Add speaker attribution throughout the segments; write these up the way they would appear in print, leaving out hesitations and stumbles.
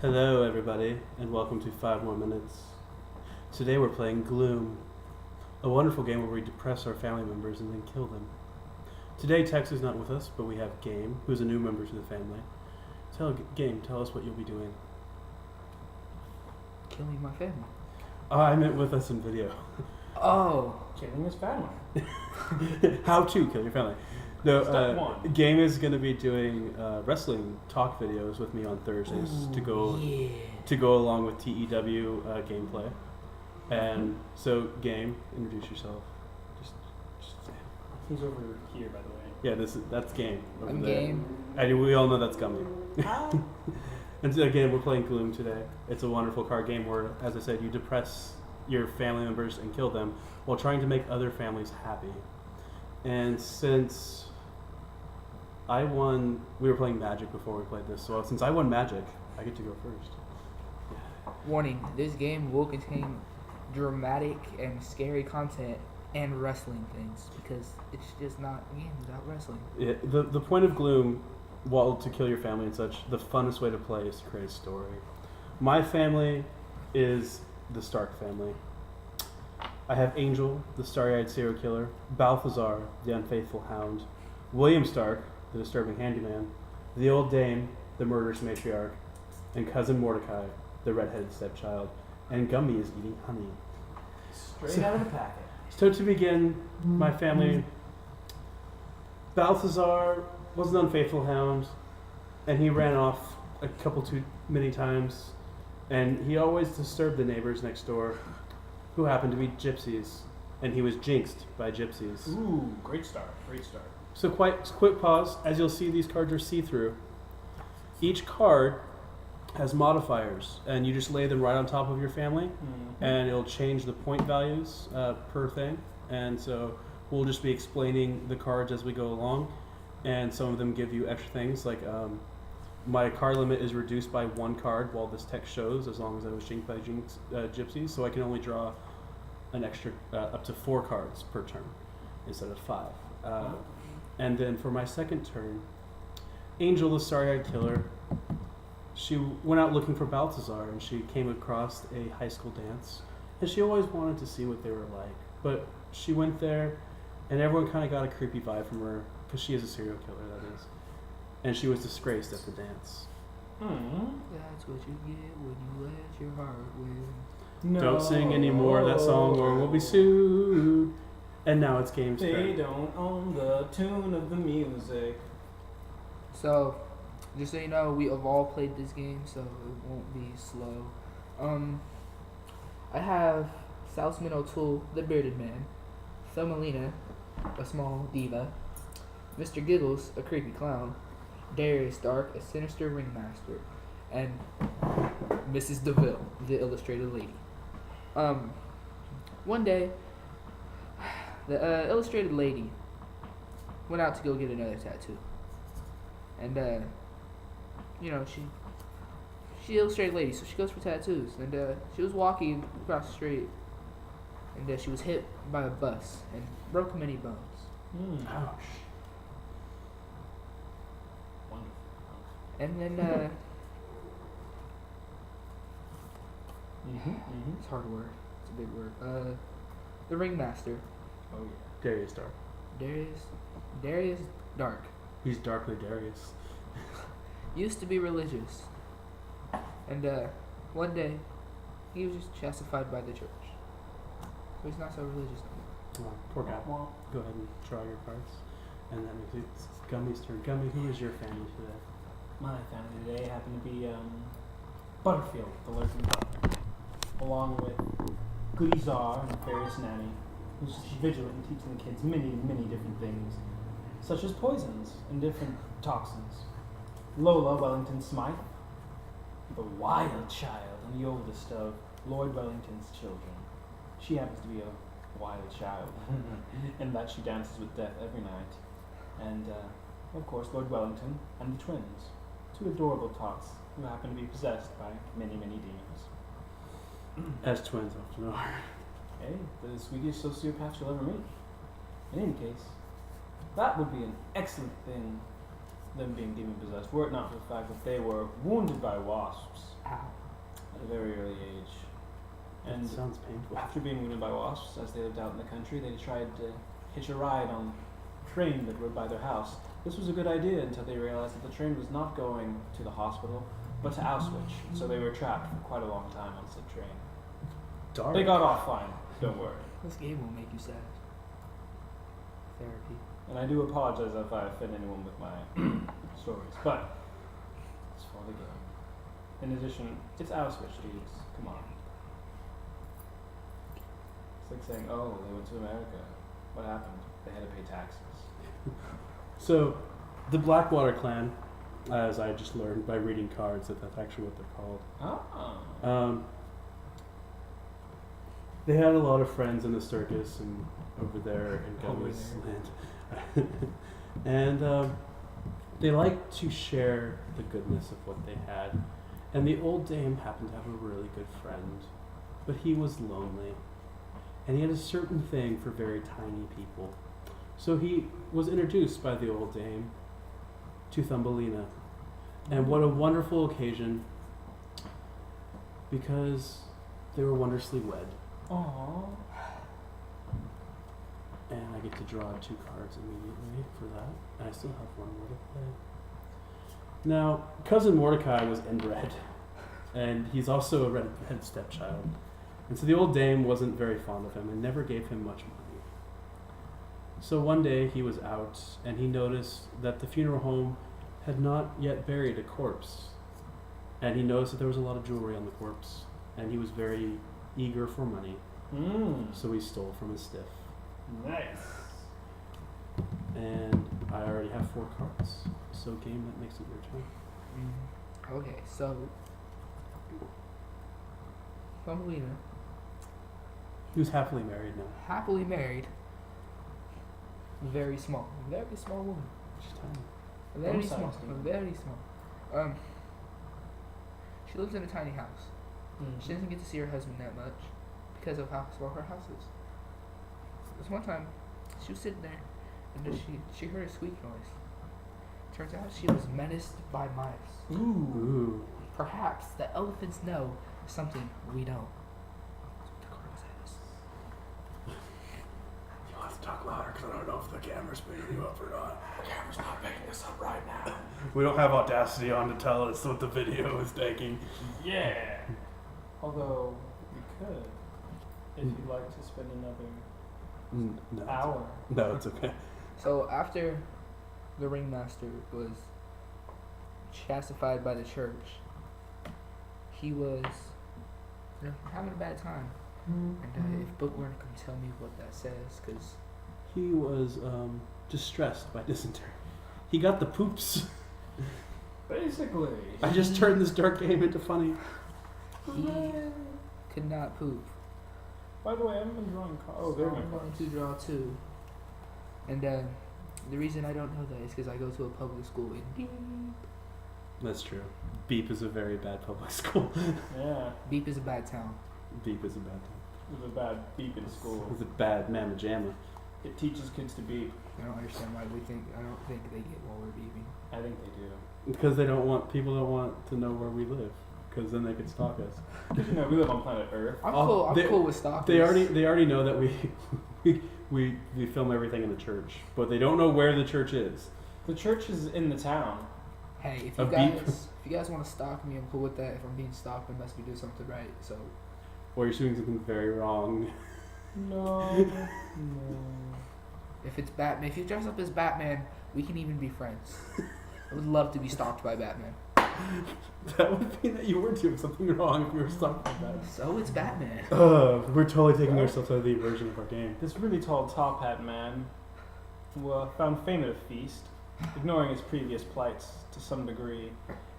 Speaker 1: Hello, everybody, and welcome to 5 More Minutes. Today we're playing Gloom, a wonderful game where we depress our family members and then kill them. Today, Tex is not with us, but we have Game, who's a new member to the family. Game, tell us what you'll be doing.
Speaker 2: Killing my family.
Speaker 1: Oh, I meant with us in video.
Speaker 2: Oh.
Speaker 3: Killing his family.
Speaker 1: How to kill your family. No,
Speaker 3: Step one.
Speaker 1: Game is going to be doing wrestling talk videos with me on Thursdays to go along with TEW gameplay. And so, Game, introduce yourself. Just say.
Speaker 3: He's over here, by the way.
Speaker 1: Yeah, that's Game.
Speaker 2: I'm
Speaker 1: there.
Speaker 2: Game.
Speaker 1: And we all know that's Gummy.
Speaker 3: Hi.
Speaker 1: And so again, we're playing Gloom today. It's a wonderful card game where, as I said, you depress your family members and kill them while trying to make other families happy. And since I won, we were playing Magic before we played this, so since I won Magic, I get to go first.
Speaker 2: Warning, this game will contain dramatic and scary content and wrestling things because it's just not a game without wrestling.
Speaker 1: Yeah, the point of Gloom, while to kill your family and such, the funnest way to play is to create a story. My family is the Stark family. I have Angel, the starry-eyed serial killer, Balthazar, the unfaithful hound, William Stark, the disturbing handyman, the old dame, the murderous matriarch, and cousin Mordecai, the red-headed stepchild, and Gumby is eating honey.
Speaker 3: Straight out of the packet.
Speaker 1: So to begin, my family, Balthazar was an unfaithful hound, and he ran off a couple too many times, and he always disturbed the neighbors next door, who happened to be gypsies, and he was jinxed by gypsies.
Speaker 3: Ooh, great start. Great start.
Speaker 1: So quick pause, as you'll see these cards are see-through. Each card has modifiers, and you just lay them right on top of your family, and it'll change the point values per thing, and so we'll just be explaining the cards as we go along, and some of them give you extra things, like my card limit is reduced by 1 card while this text shows, as long as I was jinxed by gypsies, so I can only draw an extra up to 4 cards per turn instead of 5. And then for my second turn, Angel, the starry-eyed killer, she went out looking for Balthazar, and she came across a high school dance, and she always wanted to see what they were like, but she went there, and everyone kind of got a creepy vibe from her, because she is a serial killer, that is, and she was disgraced at the dance.
Speaker 2: That's what you get when you let your heart win.
Speaker 3: No.
Speaker 1: Don't sing anymore of that song, or we'll be sued. And now it's Game's
Speaker 3: They
Speaker 1: turn.
Speaker 3: don't own the tune of the music.
Speaker 2: So, just so you know, we have all played this game, so it won't be slow. I have Salzman O'Toole, the bearded man, Thumbelina, a small diva, Mr. Giggles, a creepy clown, Darius Dark, a sinister ringmaster, and Mrs. DeVille, the illustrated lady. One day, the illustrated lady went out to go get another tattoo. And, she illustrated lady, so she goes for tattoos. And she was walking across the street, and she was hit by a bus and broke many bones.
Speaker 1: Ouch.
Speaker 3: Wonderful.
Speaker 2: And then, it's a hard word. It's a big word. The ringmaster,
Speaker 3: Oh, yeah.
Speaker 1: Darius Dark.
Speaker 2: Darius Dark,
Speaker 1: He's darkly Darius.
Speaker 2: used to be religious. And one day, he was just justified by the church. So he's not so religious anymore.
Speaker 1: Oh, poor guy. Go ahead and draw your cards. And that means it's Gummy's turn. Gummy, who is your family today?
Speaker 3: My family today happened to be Butterfield, the lurking butler, along with Goody Czar, and Nefarious Nanny, who's just vigilant and teaching the kids many, many different things, such as poisons and different toxins. Lola Wellington Smythe, the wild child and the oldest of Lord Wellington's children. She happens to be a wild child, in that she dances with death every night. And, of course, Lord Wellington and the twins, 2 adorable tots who happen to be possessed by many, many demons.
Speaker 1: As twins often are.
Speaker 3: Hey, the sweetest sociopath you'll ever meet. In any case, that would be an excellent thing them being demon possessed, were it not for the fact that they were wounded by wasps
Speaker 2: Ow.
Speaker 3: at a very early age. And
Speaker 1: That sounds painful.
Speaker 3: after being wounded by wasps, as they lived out in the country, they tried to hitch a ride on a train that rode by their house. This was a good idea until they realized that the train was not going to the hospital, but to Auschwitz. So they were trapped for quite a long time on said train.
Speaker 1: Dark.
Speaker 3: They got off fine, don't worry.
Speaker 2: This game will make you sad. Therapy.
Speaker 3: And I do apologize if I offend anyone with my stories, but it's for the game. In addition, it's Auschwitz, dudes. Come on. It's like saying, oh, they went to America. What happened? They had to pay taxes.
Speaker 1: So, the Blackwater clan, as I just learned by reading cards, that's actually what they're called.
Speaker 3: Ah.
Speaker 1: They had a lot of friends in the circus and over there in
Speaker 2: Over
Speaker 1: Gumby's land. And they liked to share the goodness of what they had. And the old dame happened to have a really good friend, but he was lonely. And he had a certain thing for very tiny people. So he was introduced by the old dame to Thumbelina. And what a wonderful occasion, because they were wondrously wed.
Speaker 3: Aww.
Speaker 1: And I get to draw 2 cards immediately for that. And I still have 1 more to play. Now, cousin Mordecai was inbred, and he's also a redhead stepchild. And so the old dame wasn't very fond of him and never gave him much money. So one day he was out, and he noticed that the funeral home had not yet buried a corpse. And he noticed that there was a lot of jewelry on the corpse, and he was very eager for money. So he stole from his stiff.
Speaker 3: Nice.
Speaker 1: And I already have 4 cards. So game, that makes it your turn.
Speaker 2: Okay, so Thumbelina,
Speaker 1: Who's happily married now.
Speaker 2: happily married, very small woman.
Speaker 1: She's tiny.
Speaker 2: Very
Speaker 3: Both
Speaker 2: small,
Speaker 3: sides, dude.
Speaker 2: very small. She lives in a tiny house. She doesn't get to see her husband that much because of how small her house is. This one time, she was sitting there, and then she heard a squeak noise. Turns out she was menaced by mice.
Speaker 1: Ooh.
Speaker 2: Perhaps the elephants know something we don't. The card says.
Speaker 1: You'll have to talk louder because I don't know if the camera's picking you up or not.
Speaker 3: The camera's not picking this up right now.
Speaker 1: We don't have Audacity on to tell us what the video is taking.
Speaker 3: Yeah. Although, we could, if you'd like to spend another
Speaker 1: No.
Speaker 3: hour.
Speaker 1: No, it's okay.
Speaker 2: So after the ringmaster was chastisified by the church, he was having a bad time. And if Bookworm can tell me what that says, because
Speaker 1: He was distressed by dysentery. He got the poops.
Speaker 3: Basically.
Speaker 1: I just turned this dark game into funny.
Speaker 2: he could not poop.
Speaker 3: By the way, I haven't been drawing cards. Oh,
Speaker 2: So
Speaker 3: there we
Speaker 2: I'm
Speaker 3: go.
Speaker 2: going to draw 2. And the reason I don't know that is because I go to a public school in Beep.
Speaker 1: That's true. Beep is a very bad public school.
Speaker 3: Yeah.
Speaker 2: Beep is a bad town.
Speaker 1: Beep is a bad thing.
Speaker 3: It was a bad beep in school.
Speaker 1: It's a bad mamma jamma.
Speaker 3: It teaches kids to beep.
Speaker 2: I don't understand why I don't think they get while we're beeping.
Speaker 3: I think they do.
Speaker 1: Because people don't want to know where we live. Because then they could stalk us.
Speaker 3: Because, you know, we live on planet Earth.
Speaker 2: I'm
Speaker 1: Oh,
Speaker 2: cool. I'm
Speaker 1: they-
Speaker 2: cool with stalkers.
Speaker 1: They already know that we film everything in the church, but they don't know where the church is.
Speaker 3: The church is in the town.
Speaker 2: Hey, if
Speaker 1: A beep.
Speaker 2: you guys want to stalk me, I'm cool with that. If I'm being stalked, I must be doing something right. So
Speaker 1: Or you're doing something very wrong.
Speaker 3: No. No.
Speaker 2: if it's Batman, if you dress up as Batman, we can even be friends. I would love to be stalked by Batman.
Speaker 1: That would mean that you were doing something wrong if we were stalked like that.
Speaker 2: So it's Batman.
Speaker 1: We're totally taking ourselves out of the version of our game.
Speaker 3: This really tall top hat man found fame at a feast, ignoring his previous plights to some degree.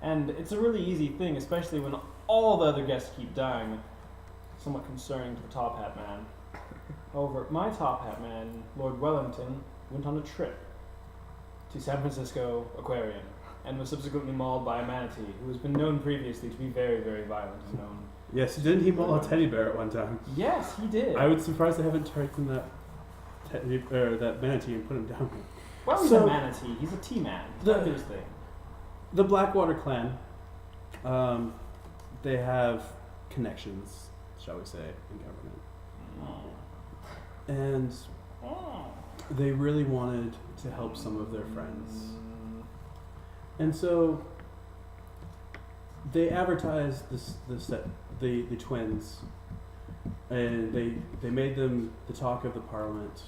Speaker 3: And it's a really easy thing, especially when all the other guests keep dying. Somewhat concerning to the top hat man. However, my top hat man, Lord Wellington, went on a trip to San Francisco Aquarium and was subsequently mauled by a manatee who has been known previously to be very, very violent. Is known.
Speaker 1: Yes, didn't he maul a teddy bear at one time?
Speaker 3: Yes, he did.
Speaker 1: I was surprised they haven't taken that that manatee and put him down.
Speaker 3: Well, he's a manatee. He's a T-man. He's got to do his thing.
Speaker 1: The Blackwater clan, they have connections, shall we say, in government. And they really wanted to help some of their friends. And so they advertised the twins, and they made them the talk of the parliament,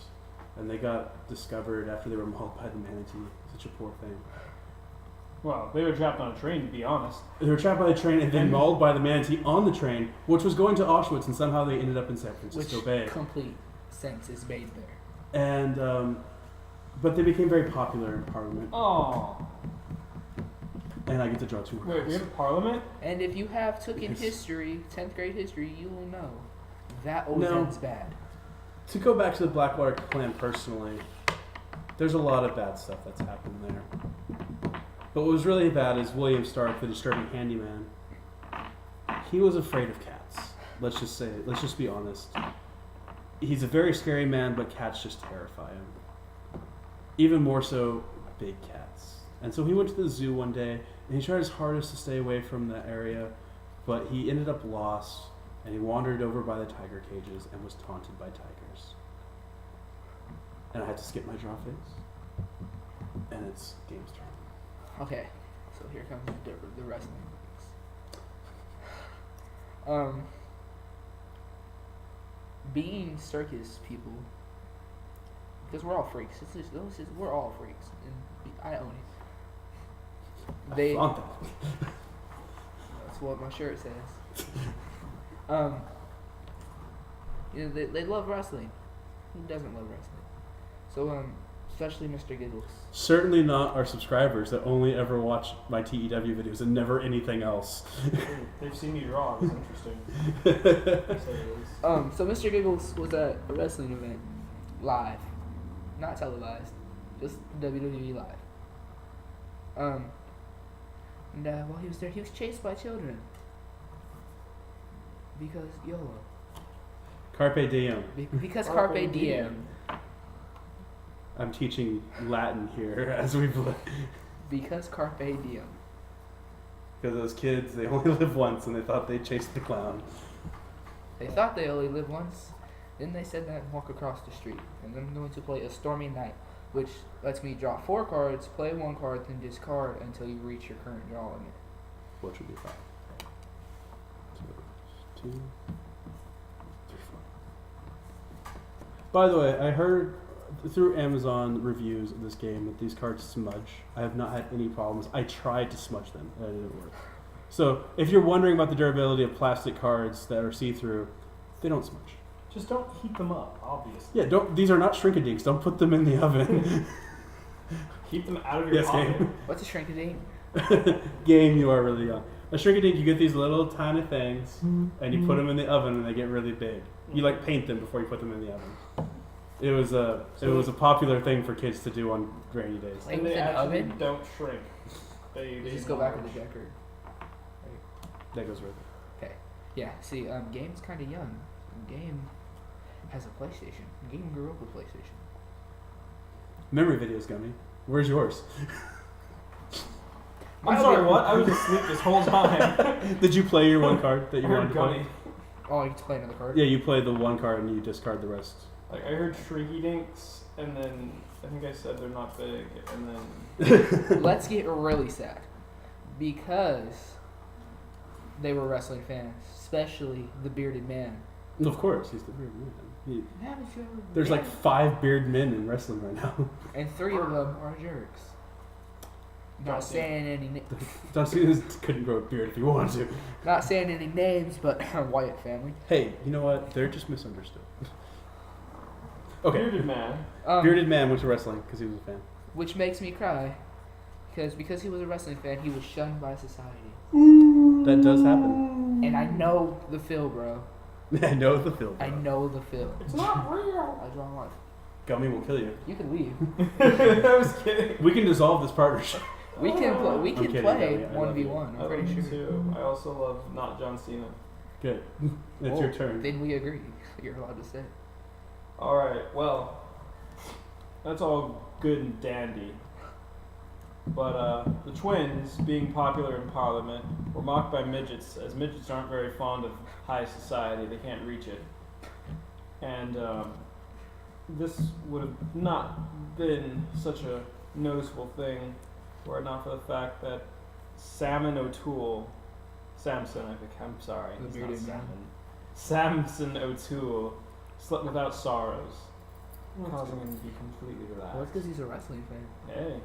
Speaker 1: and they got discovered after they were mauled by the manatee. Such a poor thing.
Speaker 3: Well, they were trapped on a train, to be honest.
Speaker 1: They were trapped by the train and then mauled by the manatee on the train, which was going to Auschwitz, and somehow they ended up in San Francisco Bay.
Speaker 2: Which complete sense is made there.
Speaker 1: And but they became very popular in Parliament.
Speaker 3: Oh.
Speaker 1: And I get to draw 2 more
Speaker 3: Wait,
Speaker 1: cards.
Speaker 3: we have a Parliament?
Speaker 2: And if you have took in history, 10th grade history, you will know that always ends bad.
Speaker 1: To go back to the Blackwater clan personally, there's a lot of bad stuff that's happened there. But what was really bad is William Stark, the disturbing handyman. He was afraid of cats. Let's just be honest. He's a very scary man, but cats just terrify him. Even more so, big cats. And so he went to the zoo one day, and he tried his hardest to stay away from the area, but he ended up lost, and he wandered over by the tiger cages and was taunted by tigers. And I had to skip my draw phase. And it's game's turn.
Speaker 2: Okay, so here comes the wrestling. Being circus people, because we're all freaks. We're all freaks, and I own it. They.
Speaker 1: I
Speaker 2: That's what my shirt says. They love wrestling. Who doesn't love wrestling? So especially Mr. Giggles.
Speaker 1: Certainly not our subscribers that only ever watch my TEW videos and never anything else.
Speaker 3: They've seen me draw. It's interesting.
Speaker 2: So Mr. Giggles was at a wrestling event, live, not televised, just WWE live. And while he was there, he was chased by children. Because YOLO.
Speaker 1: Carpe diem.
Speaker 2: Because Carpe Diem.
Speaker 1: I'm teaching Latin here as we play.
Speaker 2: Because Carpe Diem.
Speaker 1: Because those kids, they only live once and they thought they chased the clown.
Speaker 2: They thought they only lived once. Then they said that and walk across the street. And then I'm going to play a Stormy Night, which lets me draw 4 cards, play 1 card, then discard until you reach your current draw limit.
Speaker 1: Which would be 5. 2, 3, 4. By the way, I heard through Amazon reviews of this game that these cards smudge. I have not had any problems. I tried to smudge them, and it didn't work. So, if you're wondering about the durability of plastic cards that are see-through, they don't smudge.
Speaker 3: Just don't heat them up, obviously.
Speaker 1: Yeah, don't. These are not shrink-a-dinks. Don't put them in the oven.
Speaker 3: Keep them out of your pocket.
Speaker 1: Game.
Speaker 2: What's a shrink-a-dink?
Speaker 1: Game, you are really young. A shrink-a-dink, you get these little tiny things, and you put them in the oven, and they get really big. You paint them before you put them in the oven. It was a popular thing for kids to do on rainy days.
Speaker 2: Like
Speaker 3: And they
Speaker 2: in the
Speaker 3: actually
Speaker 2: oven?
Speaker 3: don't shrink. They
Speaker 2: Just go back with the decker.
Speaker 1: That goes with it.
Speaker 2: Okay. Yeah, see, Game's kind of young. Game has a PlayStation. Game grew up with PlayStation.
Speaker 1: Memory videos, Gummy. Where's yours?
Speaker 3: I'm sorry, what? I was asleep this whole time.
Speaker 1: Did you play your 1 card that you
Speaker 3: I heard
Speaker 1: wanted to play?
Speaker 3: Gummy.
Speaker 2: Oh, you get to play another card?
Speaker 1: Yeah, you play the 1 card and you discard the rest.
Speaker 3: Like, I heard Shrinky Dinks, and then I think I said they're not big, and then...
Speaker 2: Let's get really sad. Because they were wrestling fans, especially the bearded man.
Speaker 1: Of course, he's the bearded man.
Speaker 2: Haven't you ever
Speaker 1: There's
Speaker 2: been?
Speaker 1: like 5 bearded men in wrestling right now.
Speaker 2: And 3 of them are jerks. Not saying any
Speaker 1: John Cena couldn't grow a beard if he wanted to.
Speaker 2: not saying any names, but Wyatt family.
Speaker 1: Hey, you know what? They're just misunderstood. Okay.
Speaker 3: Bearded man.
Speaker 1: Bearded man went to wrestling because he was a fan.
Speaker 2: Which makes me cry. Because he was a wrestling fan, he was shunned by society.
Speaker 1: That does happen.
Speaker 2: And I know the feel, bro.
Speaker 1: I know the film.
Speaker 2: I know the feel.
Speaker 3: It's not real.
Speaker 2: I draw life.
Speaker 1: Gummy will kill you.
Speaker 2: You can leave.
Speaker 3: I was kidding.
Speaker 1: We can dissolve this partnership.
Speaker 2: We can play. We can
Speaker 1: kidding,
Speaker 2: play
Speaker 1: Gummy. I love you.
Speaker 2: 1v1.
Speaker 3: I
Speaker 2: I'm pretty
Speaker 3: love you
Speaker 2: sure.
Speaker 3: too. I also love not John Cena.
Speaker 1: Good. It's your turn.
Speaker 2: Then we agree. You're allowed to say.
Speaker 3: Alright, well, that's all good and dandy. But the twins, being popular in Parliament, were mocked by midgets, as midgets aren't very fond of high society. They can't reach it. And this would have not been such a noticeable thing were it not for the fact that Samson, I think, I'm sorry,
Speaker 2: The
Speaker 3: he's not
Speaker 2: bearded man.
Speaker 3: Salmon. Samson O'Toole slept without sorrows, causing him to be completely
Speaker 2: Well,
Speaker 3: relaxed.
Speaker 2: it's because he's a wrestling fan.
Speaker 3: Hey,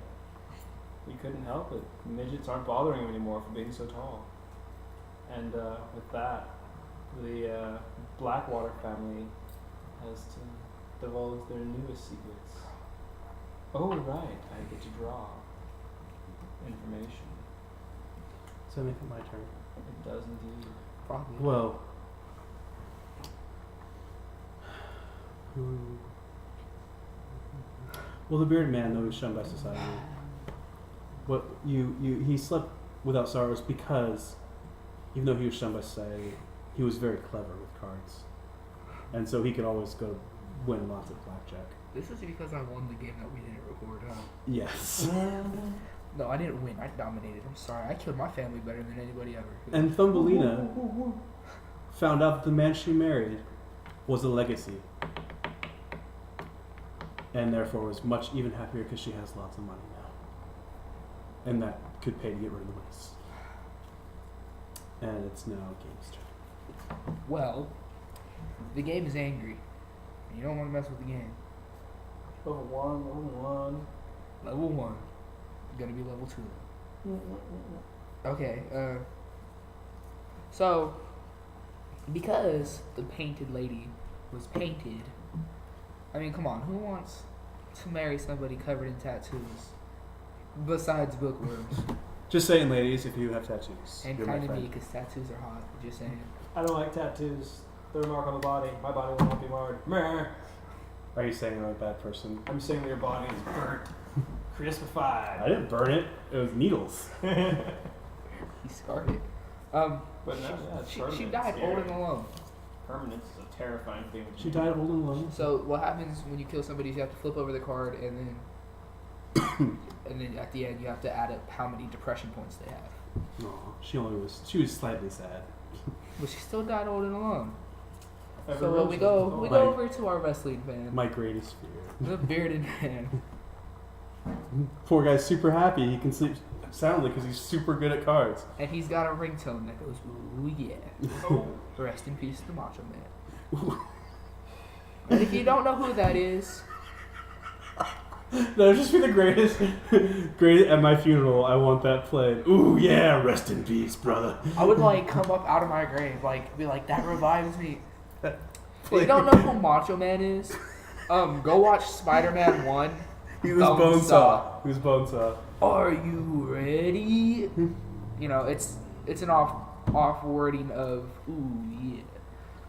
Speaker 3: he couldn't help it. Midgets aren't bothering him anymore for being so tall. And with that, the Blackwater family has to divulge their newest secrets. Oh, right, I get to draw information.
Speaker 1: So make it my turn.
Speaker 3: It does indeed.
Speaker 2: Probably.
Speaker 1: Well, the bearded man, though, was shunned by society. He slept without sorrows because, even though he was shunned by society, he was very clever with cards, and so he could always go win lots of blackjack.
Speaker 2: This is because I won the game that we didn't record, huh?
Speaker 1: Yes.
Speaker 2: No, I didn't win. I dominated. I'm sorry. I killed my family better than anybody ever.
Speaker 1: And Thumbelina found out that the man she married was a legacy, and therefore was much even happier because she has lots of money now, and that could pay to get rid of the mice. And it's now Game's turn.
Speaker 2: Well, the game is angry. You don't want to mess with the game.
Speaker 3: Level 1.
Speaker 2: Level 1. Gonna be level 2. Okay, so, because the painted lady was painted, I mean, come on, who wants to marry somebody covered in tattoos besides bookworms?
Speaker 1: Just saying, ladies, if you have tattoos.
Speaker 2: And
Speaker 1: you're my
Speaker 2: kind of me,
Speaker 1: friend.
Speaker 2: because tattoos are hot. Just saying.
Speaker 3: I don't like tattoos. They're a mark on the body. My body will not be marred. Meh.
Speaker 1: Are you saying I'm a bad person?
Speaker 3: I'm saying that your body is burnt.
Speaker 1: I
Speaker 3: Crispified.
Speaker 1: didn't burn it. It was needles.
Speaker 2: He scarred it.
Speaker 3: But no, yeah, it's
Speaker 2: She
Speaker 3: permanent.
Speaker 2: died
Speaker 3: Scary.
Speaker 2: old and alone.
Speaker 3: Permanence is a terrifying thing.
Speaker 1: She died old and alone.
Speaker 2: So what happens when you kill somebody is you have to flip over the card and then and then at the end you have to add up how many depression points they have.
Speaker 1: Aw, she was slightly sad.
Speaker 2: But she still died old and alone. So
Speaker 3: Everyone's
Speaker 2: we go
Speaker 3: like,
Speaker 2: over to our wrestling fan.
Speaker 1: My greatest fear.
Speaker 2: The bearded man.
Speaker 1: Poor guy's super happy. He can sleep soundly because he's super good at cards.
Speaker 2: And he's got a ringtone that goes, ooh yeah.
Speaker 3: Oh.
Speaker 2: Rest in peace the Macho Man. And if you don't know who that is,
Speaker 1: That would just be the greatest. Great at my funeral. I want that played. Ooh yeah, rest in peace, brother.
Speaker 2: I would like come up out of my grave, like be like, that revives me. If you don't know who Macho Man is, go watch Spider-Man 1.
Speaker 1: He was Bonesaw. He was Bonesaw.
Speaker 2: Are you ready? You know, it's an off wording of ooh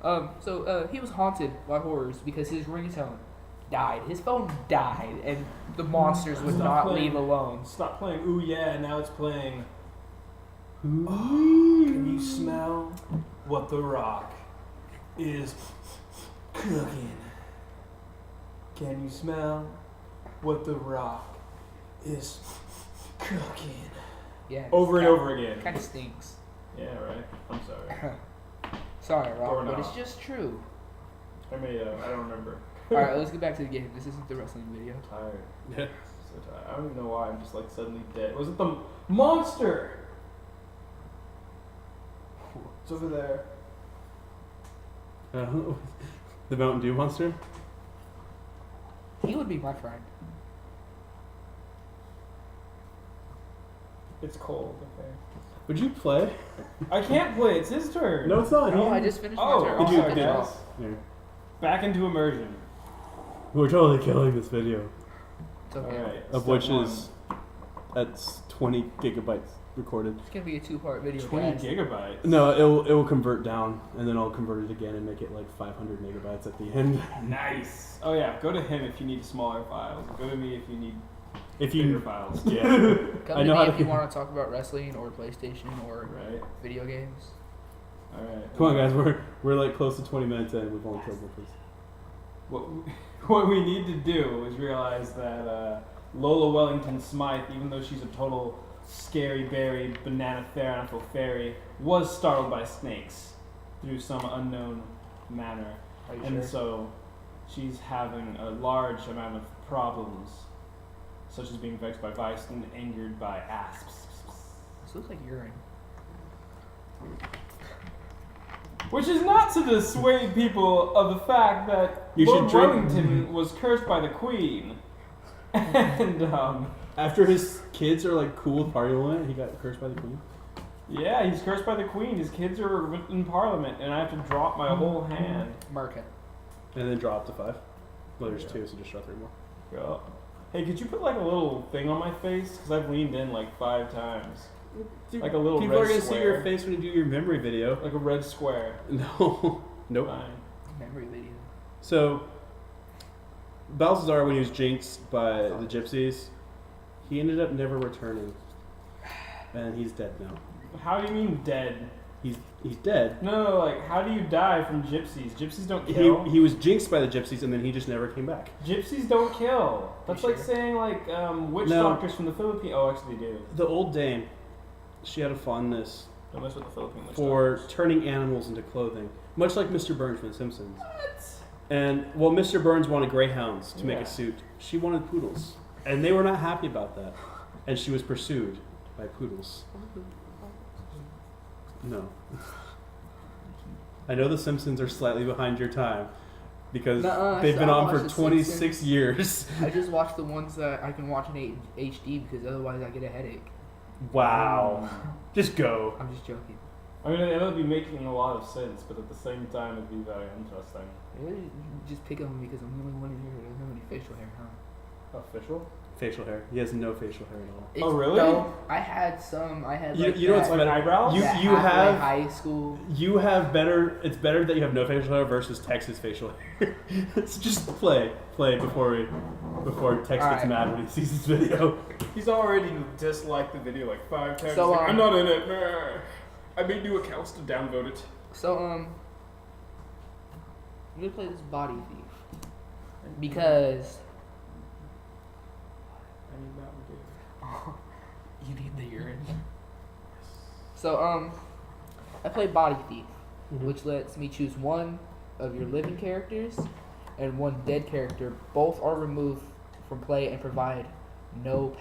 Speaker 2: yeah. So he was haunted by horrors because his ringtone died. His phone died, and the monsters would
Speaker 3: Stop
Speaker 2: not
Speaker 3: playing.
Speaker 2: leave alone.
Speaker 3: Stop playing Ooh Yeah, now it's playing Can you smell what the rock is cooking? Can you smell what the rock is cooking?
Speaker 2: Yeah.
Speaker 3: Over and over again.
Speaker 2: Kind of stinks.
Speaker 3: Yeah, right. I'm sorry.
Speaker 2: Sorry, Rob,
Speaker 3: Or
Speaker 2: but
Speaker 3: not.
Speaker 2: it's just true.
Speaker 3: I don't remember.
Speaker 2: All right, let's get back to the game. This isn't the wrestling video.
Speaker 3: I'm tired.
Speaker 1: Yeah.
Speaker 3: So tired. I don't even know why. I'm just like suddenly dead. Was it the monster? It's over there.
Speaker 1: The Mountain Dew monster.
Speaker 2: He would be my friend.
Speaker 3: It's cold. Okay.
Speaker 1: Would you play?
Speaker 3: I can't play. It's his turn.
Speaker 1: No, it's not.
Speaker 2: No,
Speaker 1: He-
Speaker 2: I just finished
Speaker 3: Oh,
Speaker 2: my turn.
Speaker 3: did
Speaker 2: I'll
Speaker 3: you-
Speaker 2: finish
Speaker 3: did-
Speaker 2: off.
Speaker 1: Here.
Speaker 3: Back into immersion.
Speaker 1: We're totally killing this video,
Speaker 2: It's okay.
Speaker 3: All right.
Speaker 1: of
Speaker 3: step
Speaker 1: which
Speaker 3: one.
Speaker 1: is that's 20 gigabytes recorded.
Speaker 2: It's gonna be a 2-part video.
Speaker 3: 20
Speaker 2: guys.
Speaker 3: gigabytes.
Speaker 1: No, it will convert down, and then I'll convert it again and make it like 500 megabytes at the end.
Speaker 3: Nice. Oh yeah. Go to him if you need smaller files. Go to me if you need
Speaker 1: If
Speaker 3: bigger
Speaker 1: you,
Speaker 3: files.
Speaker 1: yeah,
Speaker 2: Come
Speaker 1: I
Speaker 2: to
Speaker 1: know
Speaker 2: me
Speaker 1: how
Speaker 2: if
Speaker 1: to.
Speaker 2: you want to talk about wrestling or PlayStation or
Speaker 3: Right.
Speaker 2: video games.
Speaker 3: All right.
Speaker 1: Come on, guys, we're like close to 20 minutes in. We've only killed one person.
Speaker 3: What we need to do is realize that Lola Wellington Smythe, even though she's a total scary berry, banana fair fairy, was startled by snakes through some unknown manner.
Speaker 2: Are you
Speaker 3: And
Speaker 2: sure?
Speaker 3: so she's having a large amount of problems, such as being vexed by vice and angered by asps.
Speaker 2: This looks like urine.
Speaker 3: Which is not to dissuade people of the fact that
Speaker 1: You should
Speaker 3: Lord
Speaker 1: drink-
Speaker 3: Wellington was cursed by the Queen. And,
Speaker 1: After his kids are like cool with Parliament, he got cursed by the Queen.
Speaker 3: yeah, he's cursed by the Queen. His kids are in Parliament, and I have to drop my whole hand.
Speaker 2: Mark it.
Speaker 1: And then drop to 5. Well, there's 2, so just draw 3 more.
Speaker 3: Yeah. Hey, could you put like a little thing on my face? Because I've leaned in like 5 times.
Speaker 1: Dude,
Speaker 3: Like a little
Speaker 1: people
Speaker 3: red
Speaker 1: are gonna
Speaker 3: square.
Speaker 1: see your face when you do your memory video.
Speaker 3: Like a red square.
Speaker 1: No. Nope.
Speaker 3: Fine.
Speaker 2: Memory video.
Speaker 1: So, Balthazar, when he was jinxed by the gypsies, he ended up never returning. And he's dead now.
Speaker 3: How do you mean dead?
Speaker 1: He's dead.
Speaker 3: No, like, how do you die from gypsies? Gypsies don't kill.
Speaker 1: He was jinxed by the gypsies, and then he just never came back.
Speaker 3: Gypsies don't kill. That's
Speaker 2: You
Speaker 3: like
Speaker 2: sure?
Speaker 3: saying, like, witch
Speaker 1: No.
Speaker 3: doctors from the Philippines. Oh, actually, they do.
Speaker 1: The old dame, she had a fondness
Speaker 3: Don't mess with the Philippine witch
Speaker 1: for
Speaker 3: doctors.
Speaker 1: turning animals into clothing, much like Mr. Burns from The Simpsons. And well, Mr. Burns wanted greyhounds to make
Speaker 3: Yeah.
Speaker 1: a suit. She wanted poodles, and they were not happy about that. And she was pursued by poodles. No. I know The Simpsons are slightly behind your time because
Speaker 2: Nuh-uh,
Speaker 1: they've been
Speaker 2: I
Speaker 1: on
Speaker 2: watched
Speaker 1: for
Speaker 2: The
Speaker 1: 26
Speaker 2: Simpsons.
Speaker 1: years.
Speaker 2: I just watch the ones that I can watch in HD because otherwise I get a headache.
Speaker 1: Wow. Just go.
Speaker 2: I'm just joking.
Speaker 3: I mean, it would be making a lot of sense, but at the same time, it'd be very interesting.
Speaker 2: Really? You just pick on me because I'm the only one in here who doesn't have any facial hair, huh?
Speaker 3: Official?
Speaker 1: Facial hair. He has no facial hair at all.
Speaker 3: Oh, really?
Speaker 2: No, I had some. I had like
Speaker 1: You know what's
Speaker 2: that-
Speaker 3: Like
Speaker 1: better?
Speaker 3: eyebrows?
Speaker 1: You
Speaker 2: that
Speaker 1: you
Speaker 2: halfway
Speaker 1: have
Speaker 2: high school.
Speaker 1: you have better. It's better that you have no facial hair versus Tex's facial hair. So just play before Tex gets
Speaker 2: Alright.
Speaker 1: mad when he sees this video.
Speaker 3: He's already disliked the video like 5 times.
Speaker 2: So,
Speaker 3: He's like,
Speaker 2: um,
Speaker 3: I'm not in it. Nah. I made new accounts to downvote it.
Speaker 2: So I'm gonna play this body thief because
Speaker 3: I need that one too.
Speaker 2: you need the urine. So I play body thief, which lets me choose one of your living characters and one dead character. Both are removed from play and provide no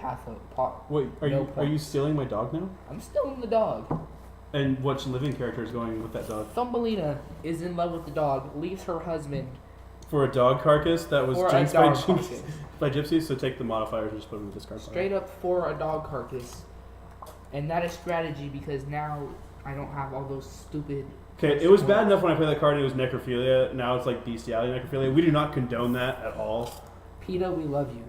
Speaker 1: Wait, are
Speaker 2: No
Speaker 1: you
Speaker 2: points.
Speaker 1: stealing my dog now?
Speaker 2: I'm still in the dog.
Speaker 1: And which living character is going with that dog?
Speaker 2: Thumbelina is in love with the dog, leaves her husband
Speaker 1: For a dog carcass that was
Speaker 2: for a
Speaker 1: jinxed
Speaker 2: dog
Speaker 1: by
Speaker 2: carcass.
Speaker 1: by gypsies. So take the modifiers and just put them in the discard pile.
Speaker 2: Straight up for a dog carcass. And that is strategy because now I don't have all those stupid.
Speaker 1: Okay, it was bad enough when I played that card and it was necrophilia. Now it's like bestiality necrophilia. We do not condone that at all.
Speaker 2: PETA, we love you.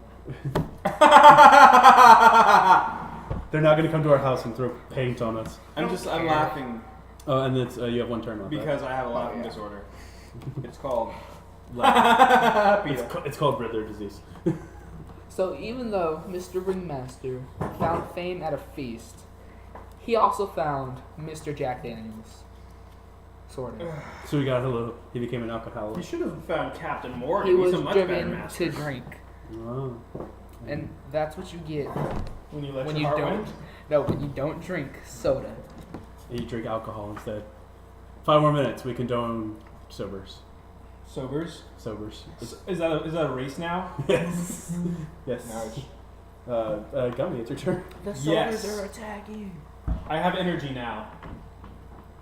Speaker 1: They're not going to come to our house and throw paint on us.
Speaker 3: I'm laughing
Speaker 1: Oh, and it's you have one turn left.
Speaker 3: because I have a laughing
Speaker 2: yeah.
Speaker 3: disorder. It's called
Speaker 1: right?
Speaker 3: PETA.
Speaker 1: It's called Riddler disease.
Speaker 2: So even though Mr. Ringmaster found fame at a feast, he also found Mr. Jack Daniels. Sort of.
Speaker 1: So he got a little. He became an alcoholic.
Speaker 3: You should have found Captain Morgan.
Speaker 2: He
Speaker 3: He's
Speaker 2: was
Speaker 3: a much better
Speaker 2: driven
Speaker 3: master.
Speaker 2: to drink.
Speaker 1: Oh.
Speaker 2: And that's what you get
Speaker 3: When you let
Speaker 2: when
Speaker 3: your
Speaker 2: you
Speaker 3: heart
Speaker 2: don't.
Speaker 3: win.
Speaker 2: No, when you don't drink soda.
Speaker 1: And you drink alcohol instead. 5 more minutes. We condone sobers.
Speaker 3: Sobers.
Speaker 1: Sobers.
Speaker 3: Is that a race now?
Speaker 1: Yes. Yes.
Speaker 3: Ouch.
Speaker 1: Gummy, it's your turn.
Speaker 2: The sodas
Speaker 3: Yes.
Speaker 2: are attacking.
Speaker 3: I have energy now.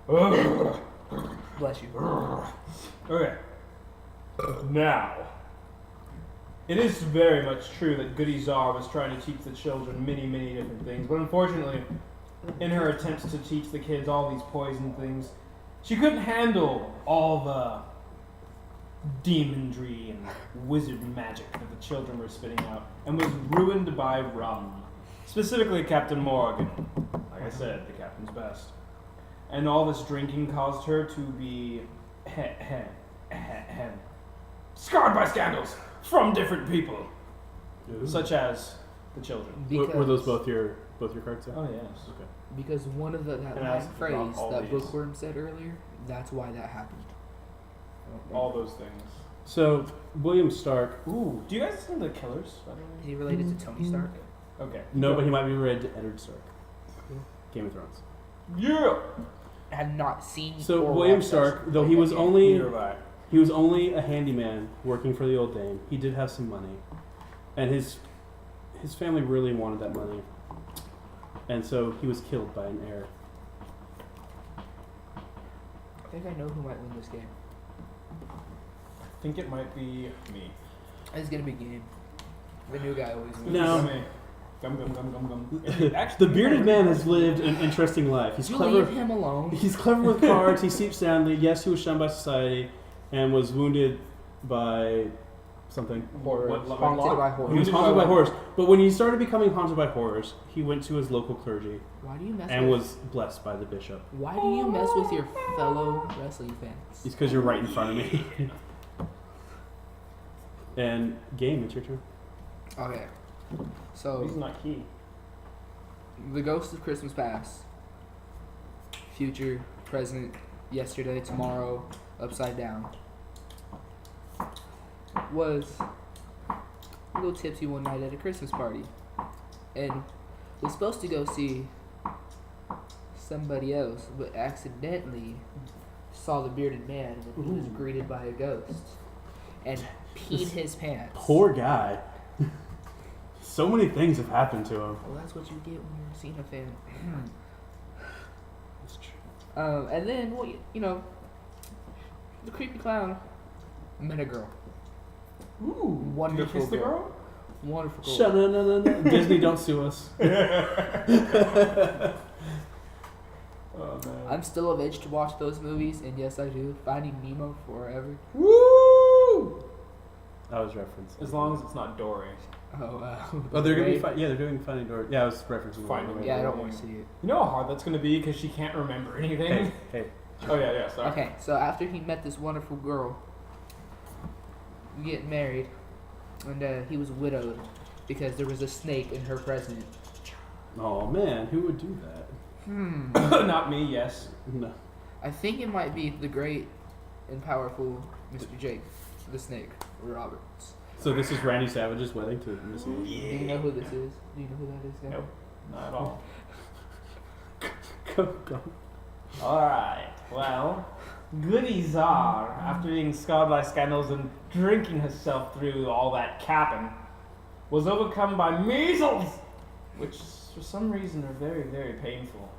Speaker 3: Ugh.
Speaker 2: Bless you.
Speaker 3: Okay. Now, it is very much true that Goody Czar was trying to teach the children many, many different things, but unfortunately, in her attempts to teach the kids all these poison things, she couldn't handle all the demonry and wizard magic that the children were spitting out, and was ruined by rum. Specifically, Captain Morgan. Like I said, the captain's best. And all this drinking caused her to be scarred by scandals from different people, such as the children.
Speaker 1: Were those both your cards? Yeah?
Speaker 3: Oh yes.
Speaker 1: Okay.
Speaker 2: Because one of that
Speaker 3: And I
Speaker 2: line
Speaker 3: also
Speaker 2: phrase
Speaker 3: forgot all
Speaker 2: that
Speaker 3: these.
Speaker 2: Bookworm said earlier, that's why that happened.
Speaker 3: All those things.
Speaker 1: So William Stark.
Speaker 3: Ooh, do you guys listen to the Killers? By the way?
Speaker 2: Is he related to Tony Stark?
Speaker 3: Okay.
Speaker 1: No, but he might be related to Eddard Stark.
Speaker 2: Cool.
Speaker 1: Game of Thrones.
Speaker 3: Yeah.
Speaker 2: I have not seen.
Speaker 1: So
Speaker 2: or
Speaker 1: William
Speaker 2: watched
Speaker 1: Stark,
Speaker 2: that.
Speaker 1: though he was
Speaker 2: Yeah.
Speaker 1: only
Speaker 3: Neither have I.
Speaker 1: he was only a handyman working for the old dame. He did have some money, and his family really wanted that money, and so he was killed by an heir.
Speaker 2: I think I know who might win this game.
Speaker 3: I think it might be me.
Speaker 2: It's gonna be Game. The new guy always wins.
Speaker 1: No.
Speaker 3: Gum gum gum gum gum.
Speaker 1: The bearded man has lived an interesting life. He's
Speaker 2: You
Speaker 1: clever.
Speaker 2: leave him alone.
Speaker 1: He's clever with cards. He sleeps soundly. Yes, he was shunned by society, and was wounded by something.
Speaker 3: What,
Speaker 2: Haunted by
Speaker 1: He
Speaker 2: horrors.
Speaker 1: was haunted by horrors. But when he started becoming haunted by horrors, he went to his local clergy
Speaker 2: Why do you mess
Speaker 1: and
Speaker 2: with?
Speaker 1: was blessed by the bishop.
Speaker 2: Why do you mess with your fellow wrestling fans?
Speaker 1: It's because you're right in front of me. And Game, it's your turn.
Speaker 2: Okay.
Speaker 3: He's
Speaker 2: So
Speaker 3: not key.
Speaker 2: the ghost of Christmas past, future, present, yesterday, tomorrow, upside down, was a little tipsy one night at a Christmas party, and was supposed to go see somebody else, but accidentally saw the bearded man when he was
Speaker 1: Ooh.
Speaker 2: greeted by a ghost, and peed his pants.
Speaker 1: Poor guy. So many things have happened to him.
Speaker 2: Well, that's what you get when you're a Cena fan.
Speaker 1: That's true.
Speaker 2: And then, well, you know, the creepy clown met a girl.
Speaker 3: Ooh.
Speaker 2: Wonderful
Speaker 3: Did you kiss the
Speaker 2: girl.
Speaker 3: girl?
Speaker 2: Wonderful girl.
Speaker 1: Shut no. Disney, don't sue us.
Speaker 3: Oh man.
Speaker 2: I'm still of age to watch those movies, and yes, I do. Finding Nemo forever.
Speaker 3: Woo!
Speaker 1: I was referencing.
Speaker 3: As long as it's not Dory.
Speaker 2: Oh, wow.
Speaker 1: Oh, they're gonna be
Speaker 2: Right?
Speaker 1: yeah, they're doing Finding Dory. Yeah, I was referencing.
Speaker 3: Finding
Speaker 1: Dory.
Speaker 2: Yeah, I don't want to see it.
Speaker 3: You know how hard that's gonna be because she can't remember anything.
Speaker 1: Hey.
Speaker 3: Oh yeah, sorry.
Speaker 2: Okay, so after he met this wonderful girl, get married, and he was widowed because there was a snake in her present.
Speaker 1: Oh man, who would do that?
Speaker 3: Not me. Yes.
Speaker 1: No.
Speaker 2: I think it might be the great and powerful Mr. Jake, the Snake Roberts.
Speaker 1: So this is Randy Savage's wedding to Missy.
Speaker 2: Do you know who this is? Do you know who that is, guys?
Speaker 3: Nope. Not at all.
Speaker 1: Go.
Speaker 3: Alright, well, Goody Czar, after being scarred by scandals and drinking herself through all that capping, was overcome by measles, which for some reason are very, very painful,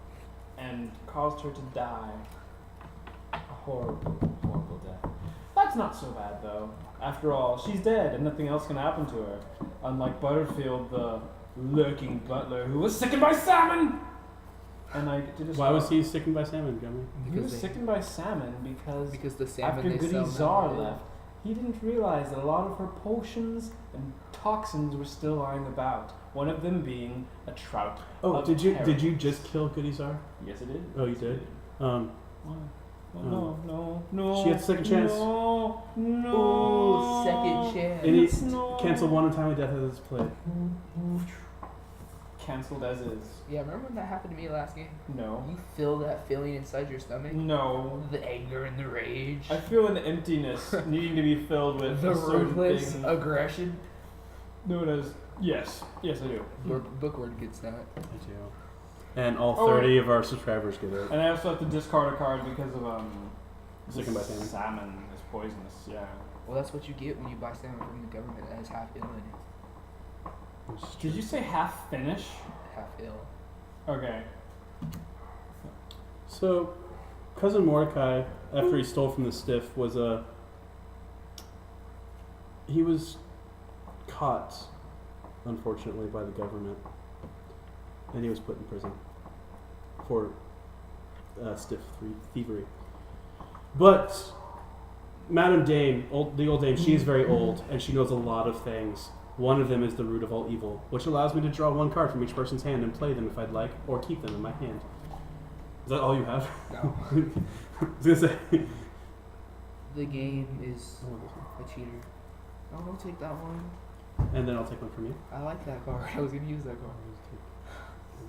Speaker 3: and caused her to die a horrible, horrible death. That's not so bad though. After all, she's dead and nothing else can happen to her, unlike Butterfield, the lurking butler who was sickened by salmon! And I get to just
Speaker 1: Why was he sickened by salmon, Gummy?
Speaker 3: He was sickened by salmon because
Speaker 2: the salmon
Speaker 3: after
Speaker 2: they
Speaker 3: Goody
Speaker 2: sell
Speaker 3: Czar
Speaker 2: now-
Speaker 3: left, he didn't realize that a lot of her potions and toxins were still lying about. One of them being a trout.
Speaker 1: Oh,
Speaker 3: of
Speaker 1: did you
Speaker 3: terror.
Speaker 1: just kill Goody Czar?
Speaker 3: Yes, I did.
Speaker 1: Oh, you did?
Speaker 3: Why? No.
Speaker 1: She had a second chance.
Speaker 3: No.
Speaker 2: Ooh, second chance.
Speaker 1: Any
Speaker 3: No.
Speaker 1: cancel one untimely death as it's played.
Speaker 3: Cancelled as is.
Speaker 2: Yeah, remember when that happened to me last game?
Speaker 3: No.
Speaker 2: You feel that feeling inside your stomach?
Speaker 3: No.
Speaker 2: The anger and the rage.
Speaker 3: I feel an emptiness needing to be filled with
Speaker 2: The
Speaker 3: a certain
Speaker 2: ruthless
Speaker 3: thing
Speaker 2: aggression.
Speaker 3: known as yes, I do.
Speaker 2: Bookworm gets that.
Speaker 1: I do. And all
Speaker 3: Oh,
Speaker 1: 30 of our subscribers get it.
Speaker 3: And I also have to discard a card because of
Speaker 1: Sickened by salmon.
Speaker 3: Salmon is poisonous. Yeah.
Speaker 2: Well, that's what you get when you buy salmon from the government that has half ill in it.
Speaker 3: Did you say half Finnish?
Speaker 2: Half ill.
Speaker 3: Okay.
Speaker 1: So, Cousin Mordecai, after he stole from the stiff, was he was caught, unfortunately, by the government, and he was put in prison for stiff thievery. But Madame Dame, the old dame, she is very old, and she knows a lot of things. One of them is the root of all evil, which allows me to draw one card from each person's hand and play them if I'd like, or keep them in my hand. Is that all you have?
Speaker 2: No.
Speaker 1: I was gonna say.
Speaker 2: The game is
Speaker 1: I want this one.
Speaker 2: a cheater. Oh, don't take that one.
Speaker 1: And then I'll take one from you.
Speaker 2: I like that card. I was gonna use that card.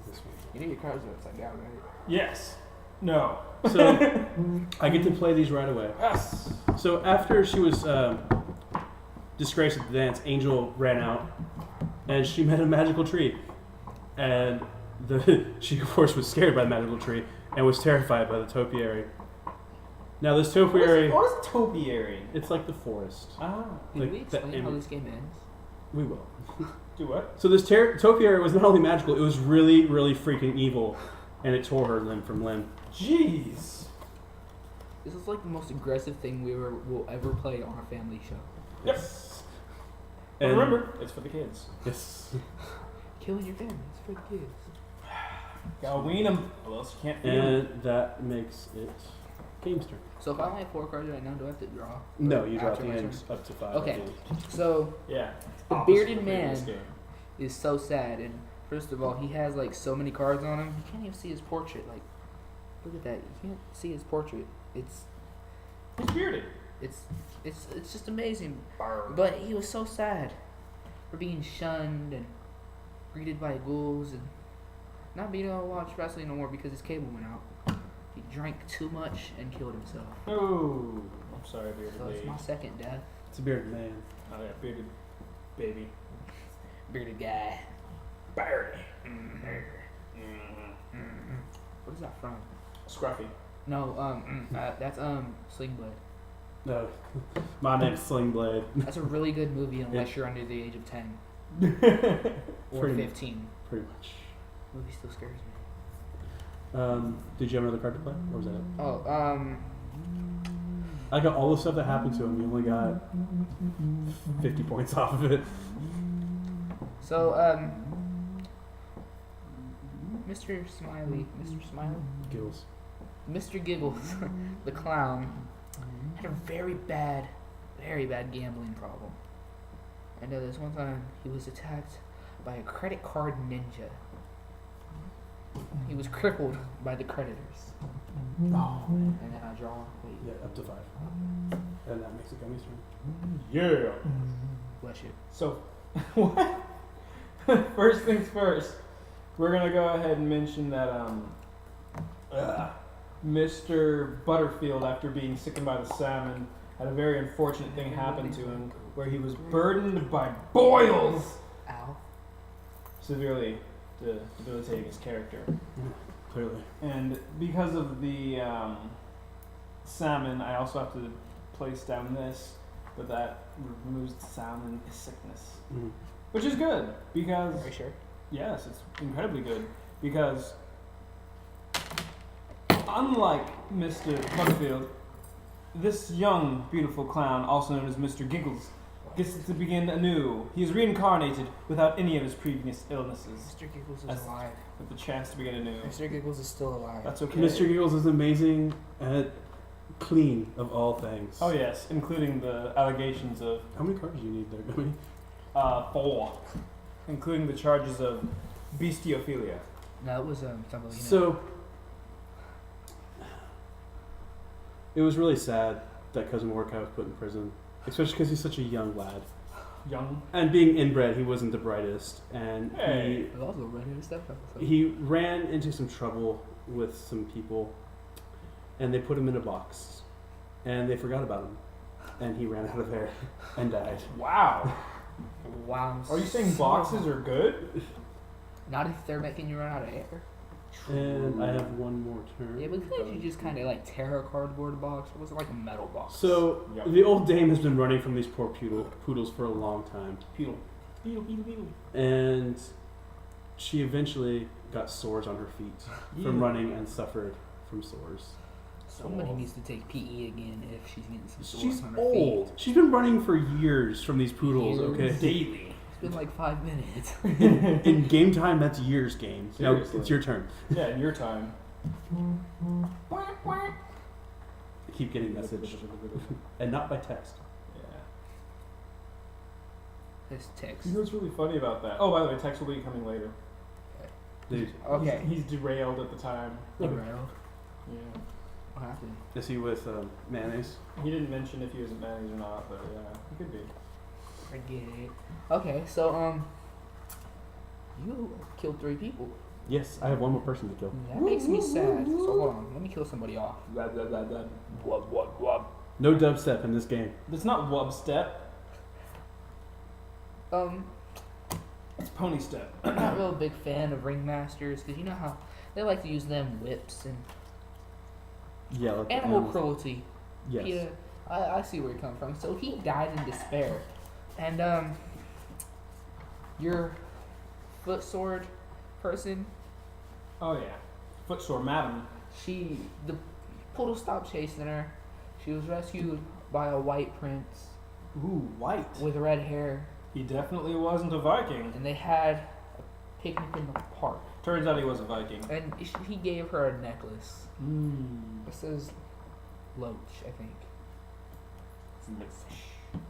Speaker 1: This one.
Speaker 2: You know your cards are upside down, right?
Speaker 3: Yes. No.
Speaker 1: So I get to play these right away.
Speaker 3: Yes.
Speaker 1: So after she was disgrace at the dance, Angel ran out, and she met a magical tree, and she of course was scared by the magical tree and was terrified by the topiary. Now this topiary,
Speaker 3: What is topiary?
Speaker 1: it's like the forest.
Speaker 3: Ah.
Speaker 2: Can
Speaker 1: Like
Speaker 2: we
Speaker 1: the
Speaker 2: explain how this game ends?
Speaker 1: We will.
Speaker 3: Do what?
Speaker 1: So this topiary was not only magical; it was really, really freaking evil, and it tore her limb from limb.
Speaker 3: Jeez.
Speaker 2: This is like the most aggressive thing will ever play on a family show.
Speaker 3: Yes.
Speaker 1: And
Speaker 3: But remember, it's for the kids.
Speaker 1: yes.
Speaker 2: Killing your family, it's for the kids.
Speaker 3: Gotta wean them, or else you can't feed 'em.
Speaker 1: And that makes it Game's turn.
Speaker 2: So if I only have 4 cards right now, do I have to draw?
Speaker 1: No, you draw at
Speaker 2: After
Speaker 1: the
Speaker 2: my
Speaker 1: end
Speaker 2: turn?
Speaker 1: up to 5.
Speaker 2: Okay.
Speaker 1: at the end.
Speaker 2: So
Speaker 3: Yeah.
Speaker 2: The
Speaker 3: Opposite
Speaker 2: bearded
Speaker 3: of the previous
Speaker 2: man.
Speaker 3: game.
Speaker 2: is so sad, and first of all, he has like so many cards on him. You can't even see his portrait. Like, look at that. You can't see his portrait. It's
Speaker 3: He's bearded.
Speaker 2: it's just amazing. But he was so sad for being shunned and greeted by ghouls and not being able to watch wrestling no more because his cable went out. He drank too much and killed himself.
Speaker 3: Oh, I'm sorry, bearded
Speaker 2: So it's
Speaker 3: lady.
Speaker 2: my second death.
Speaker 1: It's a bearded man.
Speaker 3: Oh yeah, bearded baby.
Speaker 2: Bearded guy.
Speaker 3: Bearded.
Speaker 2: What is that from?
Speaker 3: Scruffy.
Speaker 2: No, that's Sling Blade.
Speaker 1: No, my name's Sling Blade.
Speaker 2: That's a really good movie unless you're under the age of 10 or
Speaker 1: Pretty-
Speaker 2: 15.
Speaker 1: Pretty much.
Speaker 2: Movie still scares me.
Speaker 1: Did you have another card to play, or was that it?
Speaker 2: Oh,
Speaker 1: I got all the stuff that happened to him. You only got 50 points off of it.
Speaker 2: so, Mr. Smiley,
Speaker 1: Gills.
Speaker 2: Mr. Giggles, the clown, had a very bad gambling problem. I know this one time he was attacked by a credit card ninja. He was crippled by the creditors.
Speaker 1: Oh.
Speaker 2: And then I draw. Wait,
Speaker 1: Yeah, up to 5. And that makes it Gummy's turn.
Speaker 3: Yeah.
Speaker 2: bless you.
Speaker 3: So, what? First things first, we're gonna go ahead and mention that Mr. Butterfield, after being sickened by the salmon, had a very unfortunate thing happen to him, where he was burdened by boils,
Speaker 2: Ow.
Speaker 3: severely debilitating his character.
Speaker 1: Clearly.
Speaker 3: And because of the salmon, I also have to place down this, but that removes the salmon sickness.
Speaker 1: Mm.
Speaker 3: Which is good, because
Speaker 2: Are you sure?
Speaker 3: yes, it's incredibly good, because unlike Mr. Butterfield, this young, beautiful clown, also known as Mr. Giggles, gets to begin anew. He is reincarnated without any of his previous illnesses,
Speaker 2: Mr. Giggles is
Speaker 3: That's-
Speaker 2: alive.
Speaker 3: with the chance to begin anew.
Speaker 2: Mr. Giggles is still alive.
Speaker 3: That's okay.
Speaker 1: Mr. Giggles is amazing at clean of all things.
Speaker 3: Oh yes, including the allegations of
Speaker 1: How many cards do you need there, Gummy?
Speaker 3: 4, including the charges of bestiophilia.
Speaker 2: No, it was Thumbelina.
Speaker 1: So, it was really sad that Cousin Mordecai was put in prison, especially because he's such a young lad.
Speaker 3: Young.
Speaker 1: And being inbred, he wasn't the brightest, and
Speaker 3: Hey.
Speaker 2: There's also Red-Headed Stepfather.
Speaker 1: he ran into some trouble with some people, and they put him in a box, and they forgot about him, and he ran out of air and died.
Speaker 3: Wow.
Speaker 2: Wow.
Speaker 3: Are you saying boxes are good?
Speaker 2: Not if they're making you run out of air.
Speaker 1: And I have one more turn.
Speaker 2: Yeah, but couldn't you just kind of like tear a cardboard box? Or was it like a metal box?
Speaker 1: So,
Speaker 3: Yep.
Speaker 1: the old dame has been running from these poor poodles for a long time.
Speaker 3: Beetle. Beetle.
Speaker 1: And she eventually got sores on her feet from running and suffered from sores.
Speaker 2: Somebody needs to take PE again if she's getting some sores
Speaker 1: She's
Speaker 2: on her
Speaker 1: old. She's been running for years from these poodles,
Speaker 2: Years.
Speaker 1: okay?
Speaker 3: Daily.
Speaker 2: feet. It's been like 5 minutes.
Speaker 1: In game time, that's years game. Now,
Speaker 3: Seriously.
Speaker 1: it's your turn.
Speaker 3: Yeah, in your time.
Speaker 1: I keep getting message. And not by text.
Speaker 3: Yeah.
Speaker 2: This text.
Speaker 3: You know what's really funny about that? Oh, by the way, text will be coming later.
Speaker 1: Dude,
Speaker 2: Okay.
Speaker 3: He's derailed at the time.
Speaker 2: Derailed.
Speaker 3: Yeah.
Speaker 2: What happened?
Speaker 1: is he with mayonnaise?
Speaker 3: He didn't mention if he was at Manny's or not, but yeah, he could be.
Speaker 2: Forget it. Okay, so you killed 3 people.
Speaker 1: Yes, I have one more person to kill.
Speaker 2: That makes me sad. So hold on, let me kill somebody off.
Speaker 3: Blah, blah, blah, blah.
Speaker 2: Wub wub wub.
Speaker 1: No dubstep in this game.
Speaker 3: That's not wub step. It's pony step.
Speaker 2: I'm not real big fan of ringmasters because you know how they like to use them whips and
Speaker 1: Yeah, like the
Speaker 2: animal
Speaker 1: animals.
Speaker 2: cruelty.
Speaker 1: Yes.
Speaker 2: Yeah, I see where you're coming from. So he died in despair, and your foot sword person,
Speaker 3: Oh yeah, footsore madam.
Speaker 2: the poodle stopped chasing her. She was rescued by a white prince
Speaker 3: Ooh, white.
Speaker 2: with red hair,
Speaker 3: He definitely wasn't a Viking.
Speaker 2: and they had a picnic in the park.
Speaker 3: Turns out he was a Viking.
Speaker 2: And he gave her a necklace. It says Loach, I think.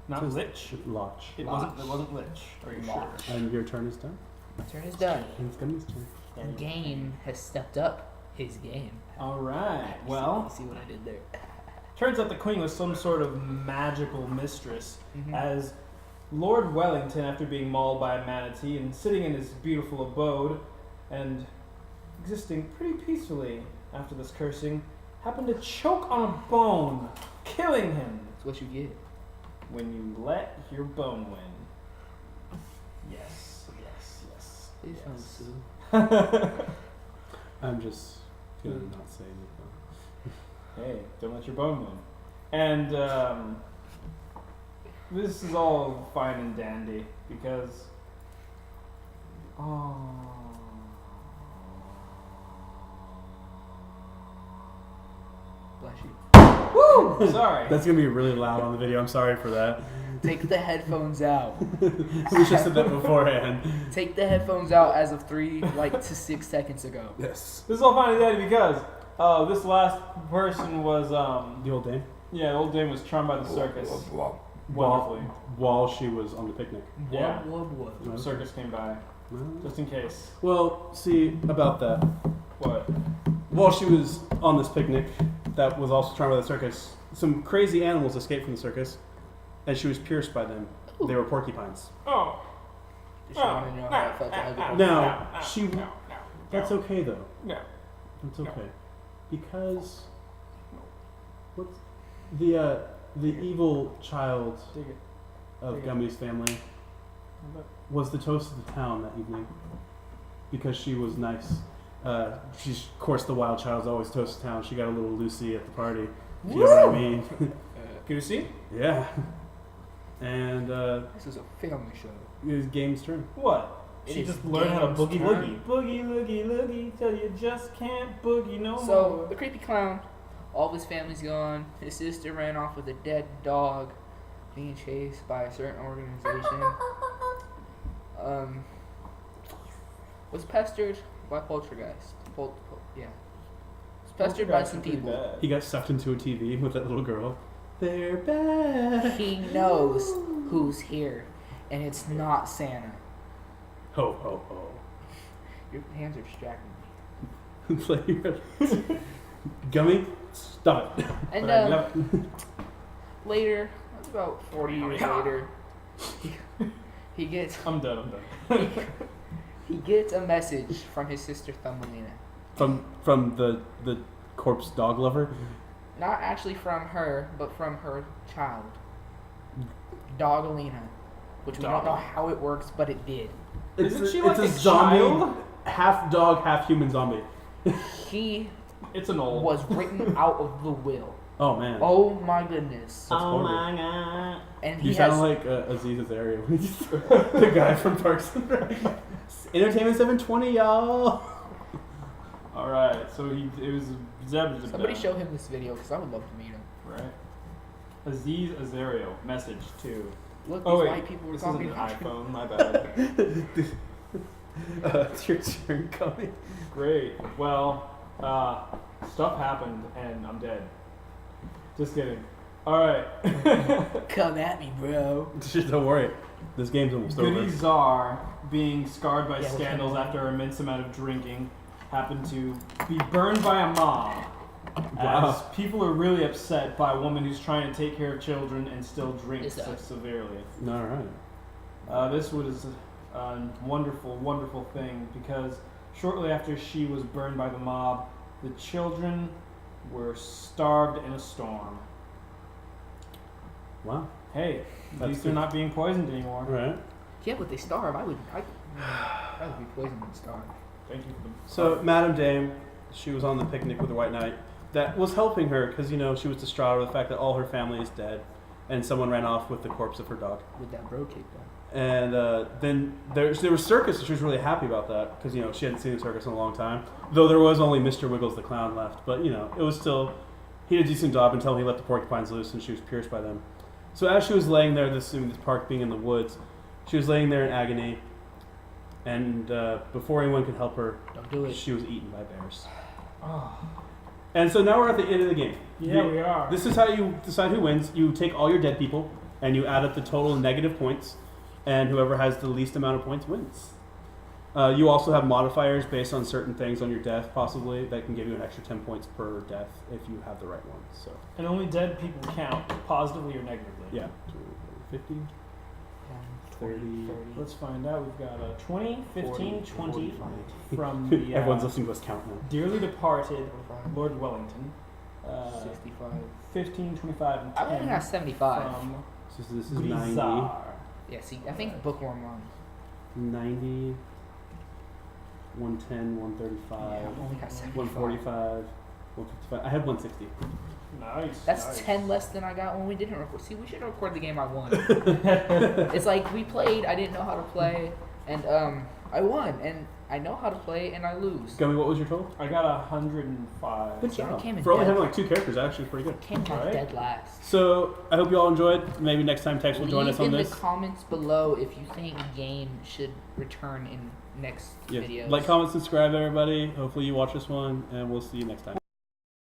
Speaker 3: Not
Speaker 1: Says
Speaker 3: Lich.
Speaker 1: Loch.
Speaker 3: It wasn't Lich. Are you
Speaker 2: Loch.
Speaker 3: sure?
Speaker 1: And your turn is done.
Speaker 2: My turn is done.
Speaker 1: And it's Gummy's turn.
Speaker 2: Game has stepped up his game.
Speaker 3: All right.
Speaker 2: You
Speaker 3: Well,
Speaker 2: see what I did there?
Speaker 3: turns out the queen was some sort of magical mistress,
Speaker 2: Mhm.
Speaker 3: as Lord Wellington, after being mauled by a manatee and sitting in his beautiful abode and existing pretty peacefully after this cursing, happened to choke on a bone, killing him.
Speaker 2: That's what you get.
Speaker 3: When you let your bone win. Yes, yes, yes.
Speaker 2: Please don't
Speaker 3: yes.
Speaker 2: sue.
Speaker 1: I'm just gonna not say anything.
Speaker 3: Hey, don't let your bone win. And this is all fine and dandy because
Speaker 2: Bless you.
Speaker 3: woo! Sorry.
Speaker 1: That's gonna be really loud on the video. I'm sorry for that.
Speaker 2: Take the headphones out.
Speaker 1: We just said that beforehand.
Speaker 2: Take the headphones out as of 3 to 6 seconds ago.
Speaker 1: Yes.
Speaker 3: This is all fine and dandy because this last person was
Speaker 1: The old dame.
Speaker 3: yeah, the old dame was charmed by the circus.
Speaker 1: While,
Speaker 3: Wonderfully.
Speaker 1: while she was on the picnic.
Speaker 3: Yeah.
Speaker 2: What?
Speaker 3: The circus came by. Just in case.
Speaker 1: Well, see about that.
Speaker 3: What?
Speaker 1: While she was on this picnic, that was also charmed by the circus. Some crazy animals escaped from the circus, and she was pierced by them. They were porcupines.
Speaker 3: Oh.
Speaker 2: Does she want to know how it felt to hug a
Speaker 1: Now, she.
Speaker 3: No.
Speaker 1: That's okay though.
Speaker 3: No.
Speaker 1: That's okay, because what's the evil child
Speaker 3: Dig it.
Speaker 1: of
Speaker 3: Dig it.
Speaker 1: Gummy's family was the toast of the town that evening because she was nice. She's, of course, the wild child's always toast of town. She got a little Lucy at the party. If you know what I mean?
Speaker 3: Goosey?
Speaker 1: Yeah. And
Speaker 2: This is a family show.
Speaker 1: it was Game's turn.
Speaker 3: What?
Speaker 2: It
Speaker 3: She
Speaker 2: is
Speaker 3: just learned how to
Speaker 2: Game's
Speaker 3: boogie
Speaker 2: turn.
Speaker 3: loogie. Boogie loogie loogie till you just can't boogie no
Speaker 2: So,
Speaker 3: more.
Speaker 2: the creepy clown, all of his family's gone. His sister ran off with a dead dog, being chased by a certain organization. Was pestered by poltergeist. Yeah. Was pestered by some
Speaker 3: Pretty
Speaker 2: people.
Speaker 3: bad.
Speaker 1: He got sucked into a TV with that little girl. They're back.
Speaker 2: He knows who's here, and it's not Santa.
Speaker 1: Ho ho ho.
Speaker 2: Your hands are distracting me.
Speaker 1: Gummy, stop it.
Speaker 2: And
Speaker 3: But I love it.
Speaker 2: later, that's about 40 years later, he gets
Speaker 3: I'm done.
Speaker 2: he gets a message from his sister Thumbelina.
Speaker 1: From the corpse dog lover.
Speaker 2: Not actually from her, but from her child, Dogalina, which we don't know how it works, but it did.
Speaker 3: Isn't she like
Speaker 1: it's
Speaker 3: a
Speaker 1: zombie,
Speaker 3: child?
Speaker 1: half dog, half human zombie.
Speaker 2: He
Speaker 3: It's an old.
Speaker 2: was written out of the will.
Speaker 1: Oh man.
Speaker 2: Oh my goodness!
Speaker 1: That's horrible.
Speaker 3: god.
Speaker 2: And
Speaker 1: You
Speaker 2: he
Speaker 1: sound
Speaker 2: has
Speaker 1: like Aziz Ansari, the guy from Parks and Rec. Entertainment 720, y'all.
Speaker 3: All right, so it was Zeb.
Speaker 2: somebody show him this video because I would love to meet him.
Speaker 3: Right. Aziz Azario message to.
Speaker 2: Look, these
Speaker 3: Oh wait,
Speaker 2: white people were
Speaker 3: this isn't
Speaker 2: talking
Speaker 3: an
Speaker 2: about you.
Speaker 3: iPhone. My bad.
Speaker 1: It's your turn coming.
Speaker 3: Great. Well, stuff happened and I'm dead. Just kidding. All right.
Speaker 2: Come at me, bro.
Speaker 1: Just don't worry. This game's almost
Speaker 3: Goody
Speaker 1: over.
Speaker 3: Czar, being scarred by
Speaker 2: Yeah, we're
Speaker 3: scandals
Speaker 2: coming.
Speaker 3: after an immense amount of drinking, happened to be burned by a mob.
Speaker 1: Wow.
Speaker 3: As people are really upset by a woman who's trying to take care of children and still drinks
Speaker 2: Is that-
Speaker 3: so severely.
Speaker 1: All right.
Speaker 3: This was a wonderful, wonderful thing because shortly after she was burned by the mob, the children were starved in a storm.
Speaker 1: Wow.
Speaker 3: Hey, at
Speaker 1: That's
Speaker 3: least they're
Speaker 1: good.
Speaker 3: not being poisoned anymore.
Speaker 1: All right.
Speaker 2: Yeah, but they starve. I would be poisoned and starve.
Speaker 3: Thank you for the.
Speaker 1: So Madame Dame, she was on the picnic with the White Knight. That was helping her because she was distraught over the fact that all her family is dead, and someone ran off with the corpse of her dog.
Speaker 2: With that bro cake though.
Speaker 1: And then there was circus, and she was really happy about that because she hadn't seen the circus in a long time. Though there was only Mr. Wiggles the clown left, but it was still he did a decent job until he let the porcupines loose and she was pierced by them. So as she was laying there, this park being in the woods, she was laying there in agony, and before anyone could help her,
Speaker 2: Don't do it.
Speaker 1: she was eaten by bears.
Speaker 3: Oh.
Speaker 1: And so now we're at the end of the game.
Speaker 3: Yeah, we are.
Speaker 1: This is how you decide who wins. You take all your dead people and you add up the total negative points, and whoever has the least amount of points wins. You also have modifiers based on certain things on your death, possibly, that can give you an extra 10 points per death if you have the right ones. So
Speaker 3: And only dead people count, positively or negatively.
Speaker 1: yeah, 50, 30.
Speaker 3: Let's find out. We've got 20, 15,
Speaker 2: 40,
Speaker 3: 20
Speaker 2: 45.
Speaker 3: from the
Speaker 1: Everyone's listening to us count now.
Speaker 3: dearly departed
Speaker 2: 45,
Speaker 3: Lord Wellington.
Speaker 2: 65.
Speaker 3: 15, 25, and 10
Speaker 2: I only got 75.
Speaker 3: from
Speaker 1: So this is 90,
Speaker 3: Grisar.
Speaker 2: Yeah, see, I think bookworm wrong.
Speaker 1: 90, 110, 135,
Speaker 2: Yeah, I only got 75.
Speaker 1: 145, 155. I had 160.
Speaker 3: Nice.
Speaker 2: That's
Speaker 3: nice.
Speaker 2: 10 less than I got when we didn't record. See, we should record the game I won. It's like we played, I didn't know how to play, and I won, and I know how to play, and I lose.
Speaker 1: Gummy, what was your total?
Speaker 3: I got 105.
Speaker 1: Good
Speaker 2: Yeah, I
Speaker 1: job.
Speaker 2: came in
Speaker 1: For only
Speaker 2: dead.
Speaker 1: having like 2 characters, actually pretty good.
Speaker 2: Came out
Speaker 3: Right.
Speaker 2: dead last.
Speaker 1: So I hope you all enjoyed. Maybe next time Tex will join us on
Speaker 2: in
Speaker 1: this.
Speaker 2: the comments below if you think game should return in next
Speaker 1: Yes.
Speaker 2: videos.
Speaker 1: Like, comment, subscribe, everybody. Hopefully you watch this one, and we'll see you next time.